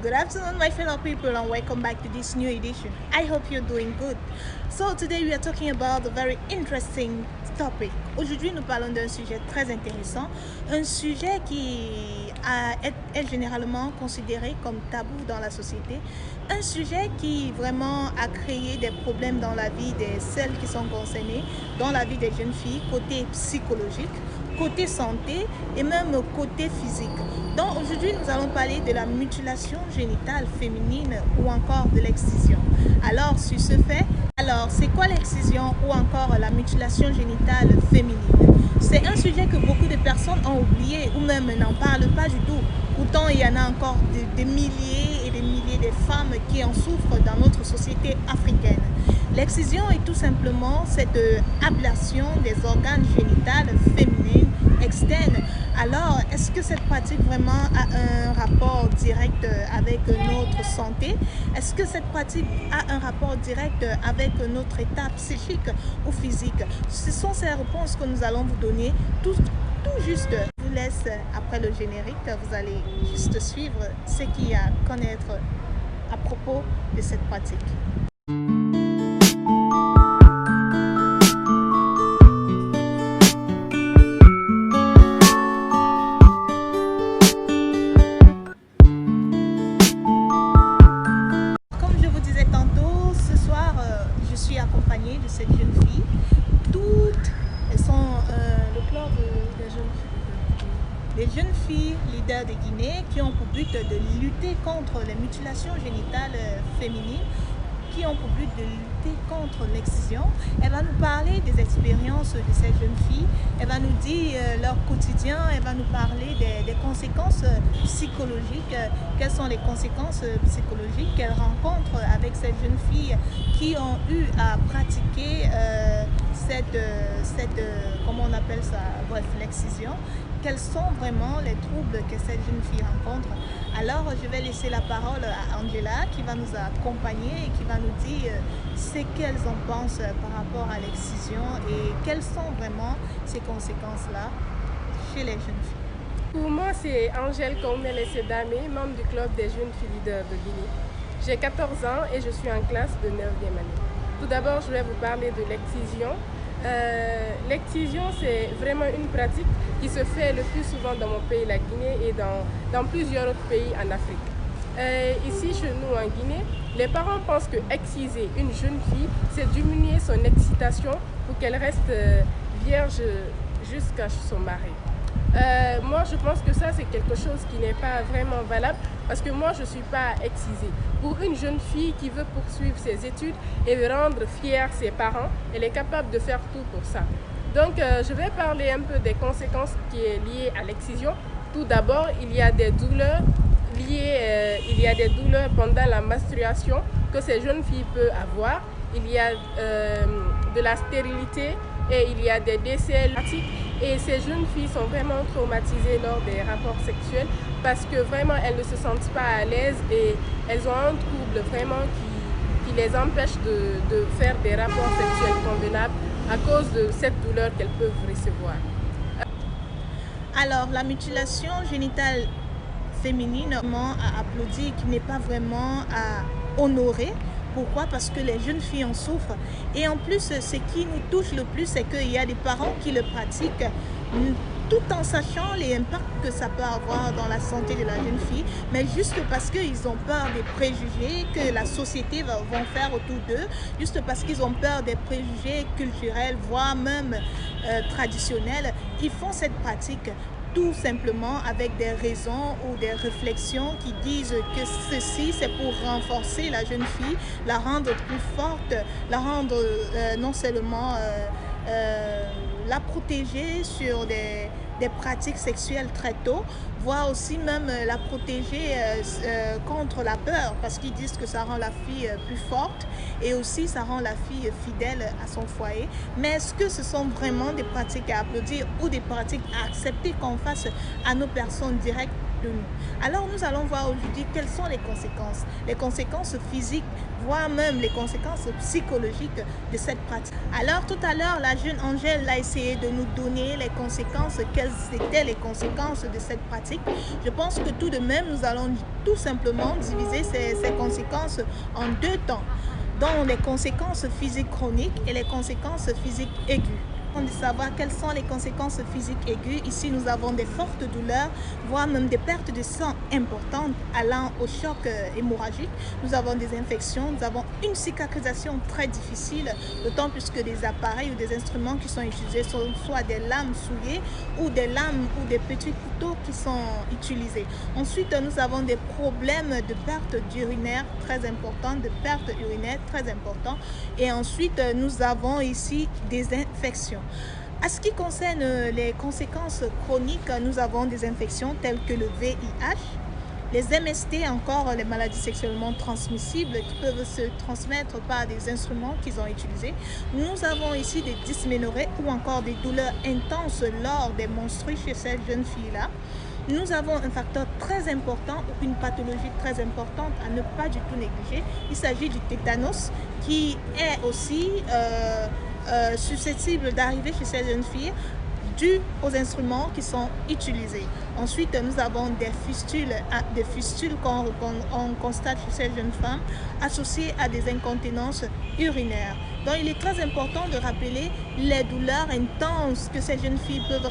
Good afternoon, my fellow people, and welcome back to this new edition. I hope you're doing good. So today we are talking about a very interesting topic. Aujourd'hui, nous parlons d'un sujet très intéressant, un sujet est généralement considéré comme tabou dans la société, un sujet qui vraiment a créé des problèmes dans la vie de celles qui sont concernées, dans la vie des jeunes filles, côté psychologique, côté santé et même côté physique. Donc aujourd'hui, nous allons parler de la mutilation génitale féminine ou encore de l'excision. Alors, sur ce fait, c'est quoi l'excision ou encore la mutilation génitale féminine? C'est un sujet que beaucoup de personnes ont oublié ou même n'en parlent pas du tout. Pourtant, il y en a encore des milliers et des milliers de femmes qui en souffrent dans notre société africaine. L'excision est tout simplement cette ablation des organes génitaux féminins externes. Alors, est-ce que cette pratique vraiment a un rapport direct avec notre santé? Est-ce que cette pratique a un rapport direct avec notre état psychique ou physique? Ce sont ces réponses que nous allons vous donner tout juste. Je vous laisse après le générique. Vous allez juste suivre ce qu'il y a à connaître à propos de cette pratique. Accompagnée de cette jeune fille. Toutes elles sont le club des jeunes filles leaders de Guinée qui ont pour but de lutter contre les mutilations génitales féminines, qui ont pour but de lutter contre l'excision. Elle va nous parler des expériences de ces jeunes filles, elle va nous dire leur quotidien, elle va nous parler des conséquences psychologiques, quelles sont les conséquences psychologiques qu'elle rencontre avec ces jeunes filles qui ont eu à pratiquer comment on appelle ça, bref, l'excision. Quels sont vraiment les troubles que cette jeune fille rencontre? Alors, je vais laisser la parole à Angela qui va nous accompagner et qui va nous dire ce qu'elles en pensent par rapport à l'excision et quelles sont vraiment ces conséquences-là chez les jeunes filles. Pour moi, c'est Angèle Koumele Sedame, membre du club des jeunes filles leaders de Guinée. J'ai 14 ans et je suis en classe de 9e année. Tout d'abord, je vais vous parler de l'excision. L'excision, c'est vraiment une pratique qui se fait le plus souvent dans mon pays, la Guinée, et dans plusieurs autres pays en Afrique. Ici, chez nous, en Guinée, les parents pensent que exciser une jeune fille, c'est diminuer son excitation pour qu'elle reste vierge jusqu'à son mari. Moi, je pense que ça, c'est quelque chose qui n'est pas vraiment valable parce que moi, je ne suis pas excisée. Pour une jeune fille qui veut poursuivre ses études et rendre fiers ses parents, elle est capable de faire tout pour ça. Donc, je vais parler un peu des conséquences qui sont liées à l'excision. Tout d'abord, il y a des douleurs pendant la menstruation que ces jeunes filles peuvent avoir. Il y a de la stérilité et il y a des décès lactiques. Et ces jeunes filles sont vraiment traumatisées lors des rapports sexuels parce que vraiment elles ne se sentent pas à l'aise et elles ont un trouble vraiment qui les empêche de faire des rapports sexuels convenables à cause de cette douleur qu'elles peuvent recevoir. Alors, la mutilation génitale féminine à applaudir, qui n'est pas vraiment à honorer. Pourquoi? Parce que les jeunes filles en souffrent. Et en plus, ce qui nous touche le plus, c'est qu'il y a des parents qui le pratiquent tout en sachant les impacts que ça peut avoir dans la santé de la jeune fille, mais juste parce qu'ils ont peur des préjugés que la société va faire autour d'eux, juste parce qu'ils ont peur des préjugés culturels, voire même traditionnels, ils font cette pratique tout simplement avec des raisons ou des réflexions qui disent que ceci c'est pour renforcer la jeune fille, la rendre plus forte, la rendre non seulement la protéger sur des pratiques sexuelles très tôt, voire aussi même la protéger contre la peur, parce qu'ils disent que ça rend la fille plus forte et aussi ça rend la fille fidèle à son foyer. Mais est-ce que ce sont vraiment des pratiques à applaudir ou des pratiques à accepter qu'on fasse à nos personnes directes de nous. Alors nous allons voir aujourd'hui quelles sont les conséquences physiques, voire même les conséquences psychologiques de cette pratique. Alors tout à l'heure, la jeune Angèle a essayé de nous donner les conséquences, quelles étaient les conséquences de cette pratique. Je pense que tout de même, nous allons tout simplement diviser ces conséquences en deux temps, dont les conséquences physiques chroniques et les conséquences physiques aiguës. De savoir quelles sont les conséquences physiques aiguës. Ici, nous avons des fortes douleurs, voire même des pertes de sang importantes allant au choc hémorragique. Nous avons des infections, nous avons une cicatrisation très difficile, d'autant plus que des appareils ou des instruments qui sont utilisés sont soit des lames souillées ou des lames ou des petits couteaux qui sont utilisés. Ensuite, nous avons des problèmes de perte urinaire très importants, Et ensuite, nous avons ici des infections. À ce qui concerne les conséquences chroniques, nous avons des infections telles que le VIH, les MST, encore les maladies sexuellement transmissibles qui peuvent se transmettre par des instruments qu'ils ont utilisés. Nous avons ici des dysménorrhées ou encore des douleurs intenses lors des menstrues chez cette jeune fille-là. Nous avons un facteur très important ou une pathologie très importante à ne pas du tout négliger. Il s'agit du tétanos qui est aussi susceptible d'arriver chez ces jeunes filles dû aux instruments qui sont utilisés. Ensuite, nous avons des fistules qu'on constate chez ces jeunes femmes associées à des incontinences urinaires. Donc, il est très important de rappeler les douleurs intenses que ces jeunes filles peuvent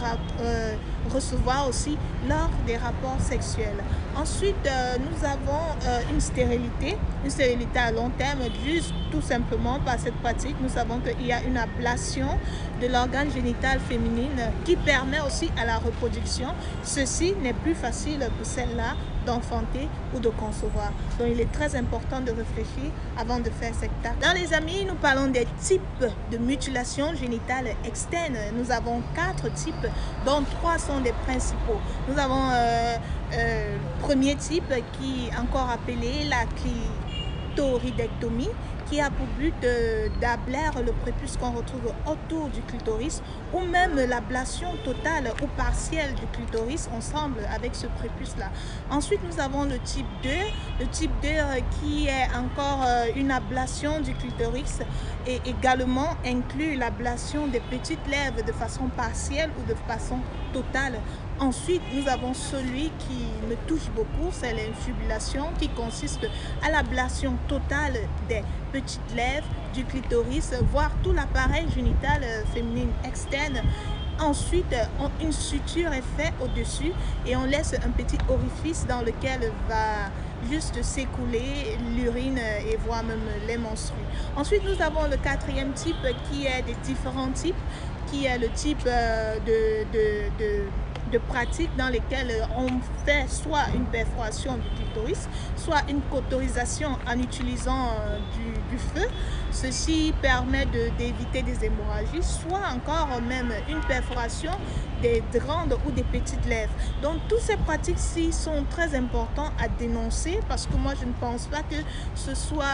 recevoir aussi lors des rapports sexuels. Ensuite, nous avons une stérilité à long terme, juste tout simplement par cette pratique. Nous savons qu'il y a une ablation de l'organe génital féminine qui permet aussi à la reproduction. Ceci n'est plus facile pour celle-là d'enfanter ou de concevoir. Donc il est très important de réfléchir avant de faire cet acte. Dans les amis, nous parlons des types de mutilation génitale externe. Nous avons 4 types, dont 3 sont des principaux. Nous avons premier type qui est encore appelé la clitoridectomie, qui a pour but d'ablaire le prépuce qu'on retrouve autour du clitoris, ou même l'ablation totale ou partielle du clitoris ensemble avec ce prépuce-là. Ensuite, nous avons le type 2. Le type 2 qui est encore une ablation du clitoris et également inclut l'ablation des petites lèvres de façon partielle ou de façon totale. Ensuite, nous avons celui qui me touche beaucoup, c'est l'infibulation qui consiste à l'ablation totale des petites lèvres, du clitoris, voire tout l'appareil génital féminin externe. Ensuite, une suture est faite au-dessus et on laisse un petit orifice dans lequel va juste s'écouler l'urine et voire même les menstrues. Ensuite, nous avons le 4e type qui est des différents types, qui est le type de pratiques dans lesquelles on fait soit une perforation du clitoris, soit une cauterisation en utilisant du feu. Ceci permet d'éviter des hémorragies, soit encore même une perforation des grandes ou des petites lèvres. Donc toutes ces pratiques-ci sont très importantes à dénoncer parce que moi je ne pense pas que ce soit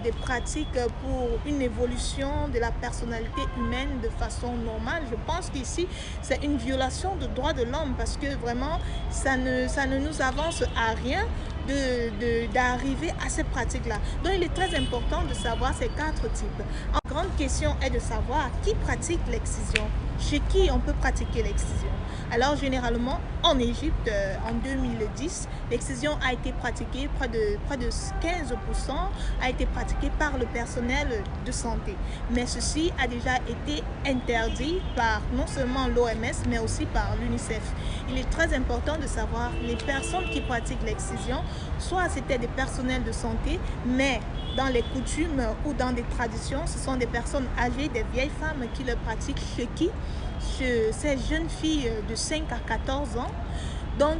des pratiques pour une évolution de la personnalité humaine de façon normale. Je pense qu'ici c'est une violation de droits de l'homme parce que vraiment ça ne nous avance à rien d'arriver à ces pratiques-là. Donc il est très important de savoir ces 4 types. La grande question est de savoir qui pratique l'excision, chez qui on peut pratiquer l'excision. Alors généralement en Égypte en 2010, l'excision a été pratiquée, près de 15% a été pratiquée par le personnel de santé. Mais ceci a déjà été interdit par non seulement l'OMS mais aussi par l'UNICEF. Il est très important de savoir les personnes qui pratiquent l'excision, soit c'était des personnels de santé, mais dans les coutumes ou dans des traditions, ce sont des personnes âgées, des vieilles femmes qui le pratiquent chez qui? Chez ces jeunes filles de 5 à 14 ans. Donc,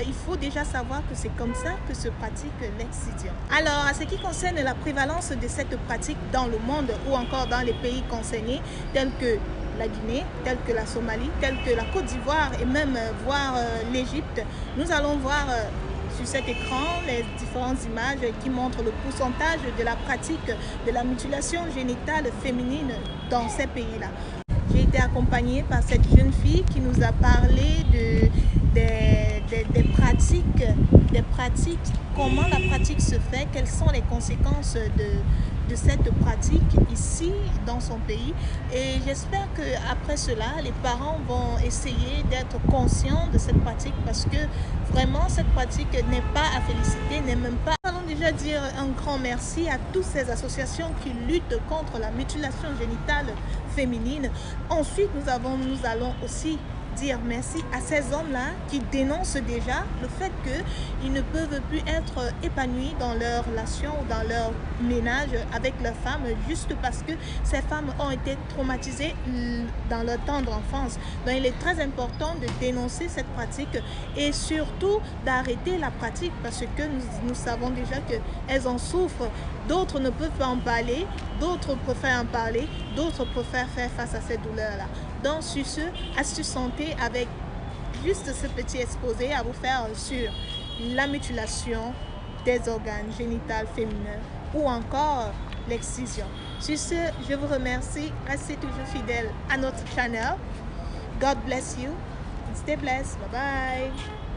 il faut déjà savoir que c'est comme ça que se pratique l'excision. Alors, à ce qui concerne la prévalence de cette pratique dans le monde ou encore dans les pays concernés, tels que la Guinée, tels que la Somalie, tels que la Côte d'Ivoire et même voir l'Égypte, nous allons voir sur cet écran les différentes images qui montrent le pourcentage de la pratique de la mutilation génitale féminine dans ces pays-là. J'ai été accompagnée par cette jeune fille qui nous a parlé des pratiques, comment la pratique se fait, quelles sont les conséquences de cette pratique ici dans son pays. Et j'espère qu'après cela, les parents vont essayer d'être conscients de cette pratique parce que vraiment cette pratique n'est pas à féliciter, n'est même pas. Nous allons déjà dire un grand merci à toutes ces associations qui luttent contre la mutilation génitale féminine. Ensuite, nous allons aussi dire merci à ces hommes-là qui dénoncent déjà le fait qu'ils ne peuvent plus être épanouis dans leur relation ou dans leur ménage avec leurs femmes juste parce que ces femmes ont été traumatisées dans leur tendre enfance. Donc il est très important de dénoncer cette pratique et surtout d'arrêter la pratique parce que nous savons déjà qu'elles en souffrent. D'autres ne peuvent pas en parler, d'autres préfèrent en parler, d'autres préfèrent faire face à ces douleurs-là. Donc sur ce, Astuce Santé avec juste ce petit exposé à vous faire sur la mutilation des organes génitaux féminins ou encore l'excision. Sur ce, je vous remercie. Restez toujours fidèles à notre channel. God bless you. Stay blessed. Bye bye.